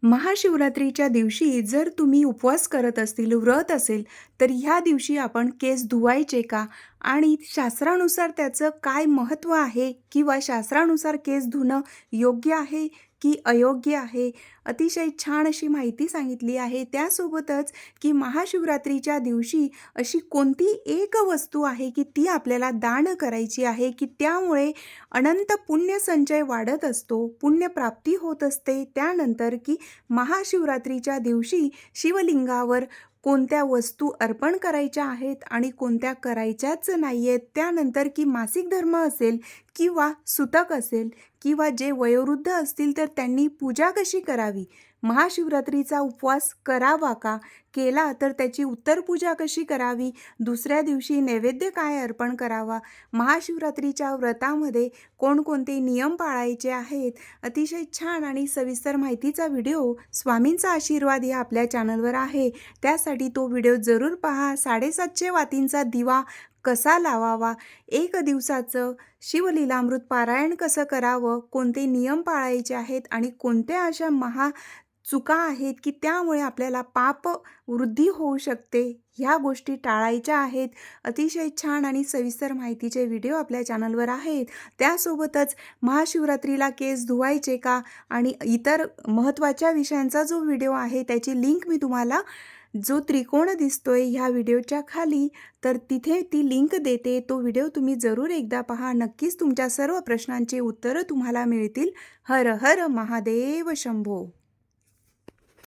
महाशिवरात्रीच्या दिवशी जर तुम्ही उपवास करत असतील, व्रत असेल, तर ह्या दिवशी आपण केस धुवायचे का? आणि शास्त्रानुसार त्याचं काय महत्त्व आहे? किंवा शास्त्रानुसार केस धुणं योग्य आहे की अयोग्य आहे? अतिशय छान अशी माहिती सांगितली आहे. त्यासोबतच की महाशिवरात्रीच्या दिवशी अशी कोणती एक वस्तू आहे की ती आपल्याला दान करायची आहे, की त्यामुळे अनंत पुण्यसंचय वाढत असतो, पुण्यप्राप्ती होत असते. त्यानंतर की महाशिवरात्रीच्या दिवशी शिवलिंगावर कोणत्या वस्तू अर्पण करायच्या आहेत आणि कोणत्या करायच्याच नाही आहेत. त्यानंतर की मासिक धर्म असेल किंवा सुतक असेल किंवा जे वयोवृद्ध असतील तर त्यांनी पूजा कशी करावी? महाशिवरात्रीचा उपवास करावा का? केला तर त्याची उत्तर पूजा कशी करावी? दुसऱ्या दिवशी नैवेद्य काय अर्पण करावा? महाशिवरात्रीच्या व्रतामध्ये कोणकोणते नियम पाळायचे आहेत? अतिशय छान आणि सविस्तर माहितीचा व्हिडिओ स्वामींचा आशीर्वाद या आपल्या चॅनलवर आहे. त्यासाठी तो व्हिडिओ जरूर पहा. 750 वातींचा दिवा कसा लावावा, एक दिवसाचं शिवलीलामृत पारायण कसं करावं, कोणते नियम पाळायचे आहेत आणि कोणत्या अशा चुका आहेत की त्यामुळे आपल्याला पाप वृद्धी होऊ शकते, ह्या गोष्टी टाळायच्या आहेत. अतिशय छान आणि सविस्तर माहितीचे व्हिडिओ आपल्या चॅनलवर आहेत. त्यासोबतच महाशिवरात्रीला केस धुवायचे का आणि इतर महत्त्वाच्या विषयांचा जो व्हिडिओ आहे त्याची लिंक मी तुम्हाला जो त्रिकोण दिसतोय ह्या व्हिडिओच्या खाली, तर तिथे ती लिंक देते. तो व्हिडिओ तुम्ही जरूर एकदा पहा. नक्कीच तुमच्या सर्व प्रश्नांची उत्तरं तुम्हाला मिळतील. हर हर महादेव शंभो.